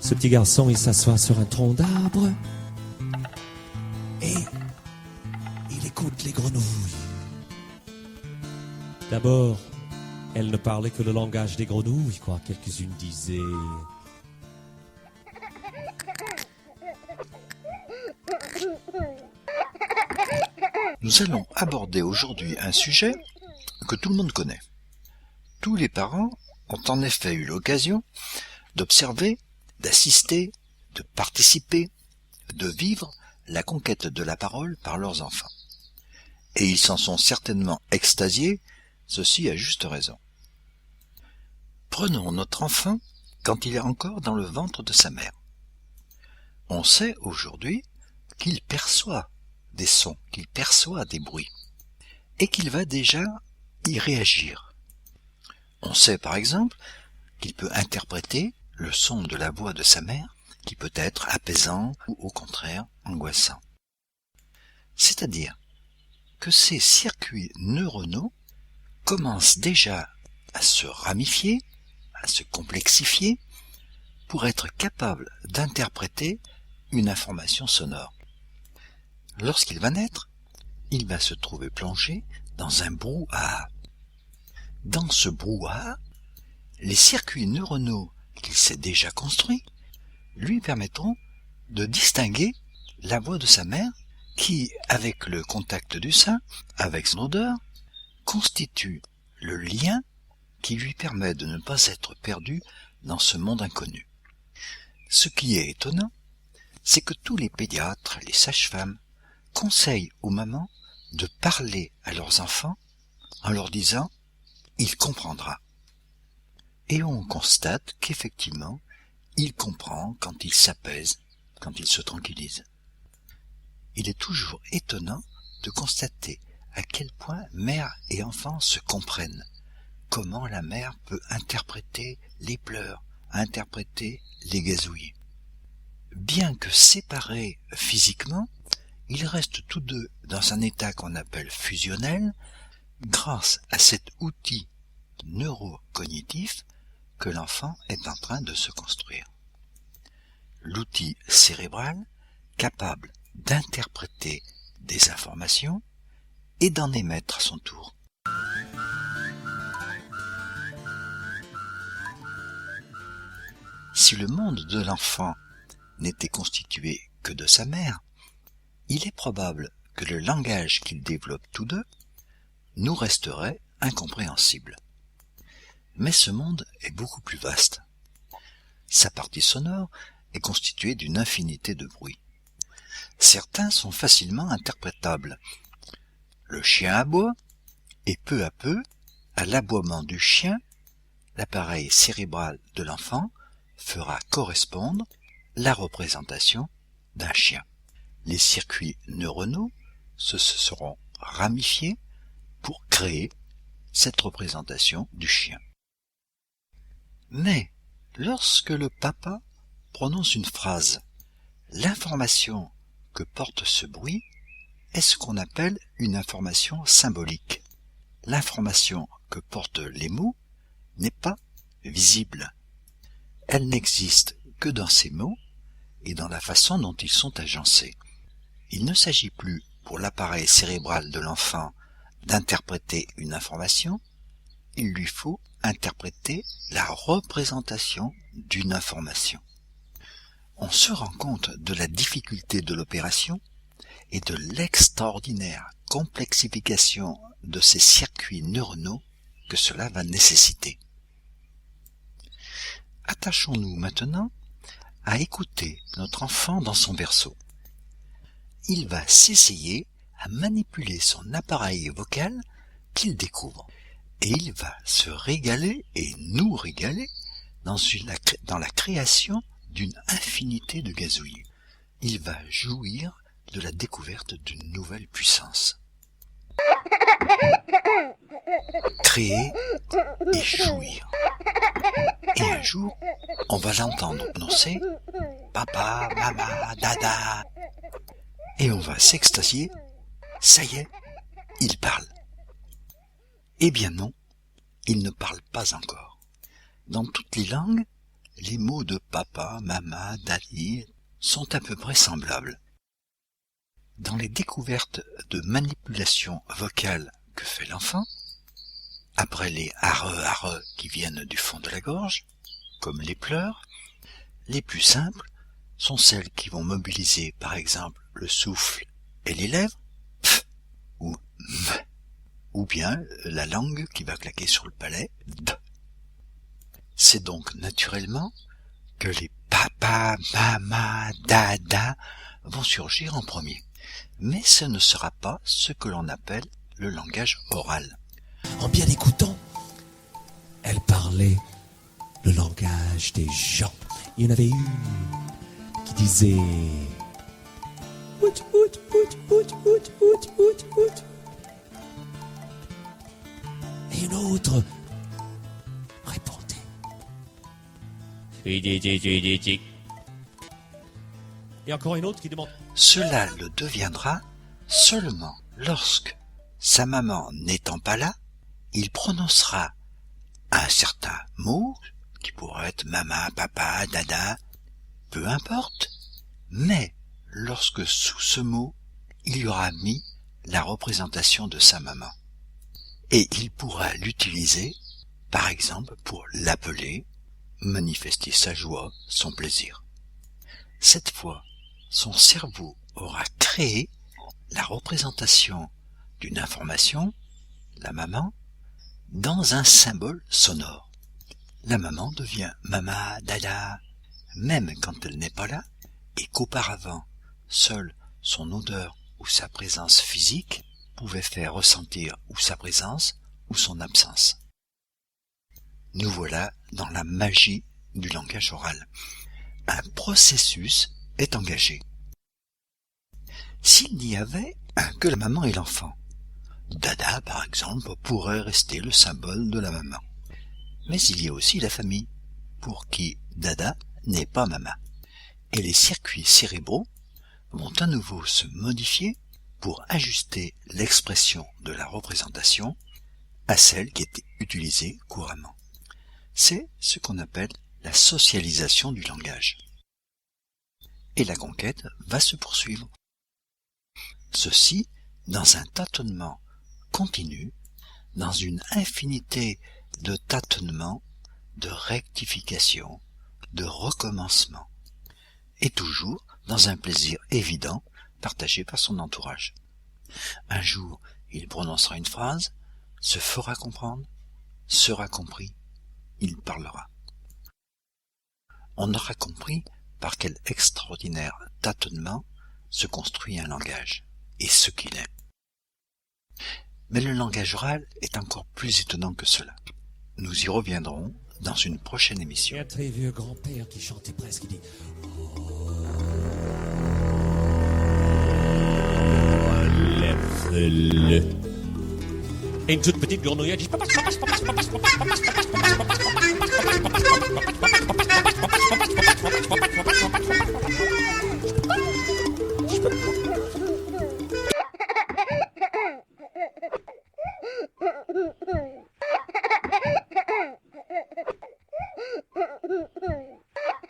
Ce petit garçon, il s'assoit sur un tronc d'arbre et il écoute les grenouilles. D'abord, elles ne parlaient que le langage des grenouilles, quoi. Quelques-unes disaient... Nous allons aborder aujourd'hui un sujet que tout le monde connaît. Tous les parents ont en effet eu l'occasion d'observer, d'assister, de participer, de vivre la conquête de la parole par leurs enfants. Et ils s'en sont certainement extasiés, ceci à juste raison. Prenons notre enfant quand il est encore dans le ventre de sa mère. On sait aujourd'hui qu'il perçoit des sons, qu'il perçoit des bruits, et qu'il va déjà y réagir. On sait par exemple qu'il peut interpréter le son de la voix de sa mère, qui peut être apaisant ou au contraire angoissant. C'est-à-dire que ces circuits neuronaux commencent déjà à se ramifier, à se complexifier, pour être capables d'interpréter une information sonore. Lorsqu'il va naître, il va se trouver plongé dans un brouhaha. Dans ce brouhaha, les circuits neuronaux qu'il s'est déjà construits lui permettront de distinguer la voix de sa mère qui, avec le contact du sein, avec son odeur, constitue le lien qui lui permet de ne pas être perdu dans ce monde inconnu. Ce qui est étonnant, c'est que tous les pédiatres, les sages-femmes, conseillent aux mamans de parler à leurs enfants en leur disant « il comprendra ». Et on constate qu'effectivement, il comprend quand il s'apaise, quand il se tranquillise. Il est toujours étonnant de constater à quel point mère et enfant se comprennent. Comment la mère peut interpréter les pleurs, interpréter les gazouillis. Bien que séparés physiquement, ils restent tous deux dans un état qu'on appelle fusionnel, grâce à cet outil neurocognitif que l'enfant est en train de se construire. L'outil cérébral capable d'interpréter des informations et d'en émettre à son tour. Si le monde de l'enfant n'était constitué que de sa mère, il est probable que le langage qu'ils développent tous deux nous resterait incompréhensible. Mais ce monde est beaucoup plus vaste. Sa partie sonore est constituée d'une infinité de bruits. Certains sont facilement interprétables. Le chien aboie, et peu à peu, à l'aboiement du chien, l'appareil cérébral de l'enfant fera correspondre la représentation d'un chien. Les circuits neuronaux se seront ramifiés pour créer cette représentation du chien. Mais lorsque le papa prononce une phrase, l'information que porte ce bruit est ce qu'on appelle une information symbolique. L'information que portent les mots n'est pas visible. Elle n'existe que dans ces mots et dans la façon dont ils sont agencés. Il ne s'agit plus pour l'appareil cérébral de l'enfant d'interpréter une information, il lui faut interpréter la représentation d'une information. On se rend compte de la difficulté de l'opération et de l'extraordinaire complexification de ces circuits neuronaux que cela va nécessiter. Attachons-nous maintenant à écouter notre enfant dans son berceau. Il va s'essayer à manipuler son appareil vocal qu'il découvre. Et il va se régaler et nous régaler dans la création d'une infinité de gazouillis. Il va jouir de la découverte d'une nouvelle puissance. Créer et jouir. Et un jour, on va l'entendre prononcer « papa, maman, dada ». Et on va s'extasier. Ça y est, il parle. Eh bien non, il ne parle pas encore. Dans toutes les langues, les mots de papa, maman, daddy sont à peu près semblables. Dans les découvertes de manipulation vocale que fait l'enfant, après les arre qui viennent du fond de la gorge, comme les pleurs, les plus simples sont celles qui vont mobiliser par exemple le souffle et les lèvres, pf, ou m, ou bien la langue qui va claquer sur le palais, d. C'est donc naturellement que les papa, mama, dada vont surgir en premier. Mais ce ne sera pas ce que l'on appelle le langage oral. En bien écoutant, elle parlait le langage des gens. Il y en avait une qui disait out, out, out, out, out, out, out, out. Et une autre répondait. Et encore une autre qui demande. Cela le deviendra seulement lorsque, sa maman n'étant pas là, il prononcera un certain mot, qui pourrait être maman, papa, dada, peu importe, mais lorsque sous ce mot, il y aura mis la représentation de sa maman. Et il pourra l'utiliser, par exemple, pour l'appeler, manifester sa joie, son plaisir. Cette fois, son cerveau aura créé la représentation d'une information, la maman, dans un symbole sonore. La maman devient mama, dada, même quand elle n'est pas là, et qu'auparavant, seule son odeur ou sa présence physique pouvait faire ressentir ou sa présence ou son absence. Nous voilà dans la magie du langage oral. Un processus est engagé. S'il n'y avait que la maman et l'enfant, dada, par exemple, pourrait rester le symbole de la maman. Mais il y a aussi la famille, pour qui dada n'est pas maman. Et les circuits cérébraux vont à nouveau se modifier pour ajuster l'expression de la représentation à celle qui était utilisée couramment. C'est ce qu'on appelle la socialisation du langage. Et la conquête va se poursuivre. Ceci dans un tâtonnement continu, dans une infinité de tâtonnements, de rectifications, de recommencements, et toujours dans un plaisir évident partagé par son entourage. Un jour, il prononcera une phrase, se fera comprendre, sera compris, il parlera. On aura compris par quel extraordinaire tâtonnement se construit un langage, et ce qu'il est. Mais le langage oral est encore plus étonnant que cela. Nous y reviendrons dans une prochaine émission. Et un très vieux grand-père qui chantait presque, il dit lève-le. Et une toute petite grenouillette dit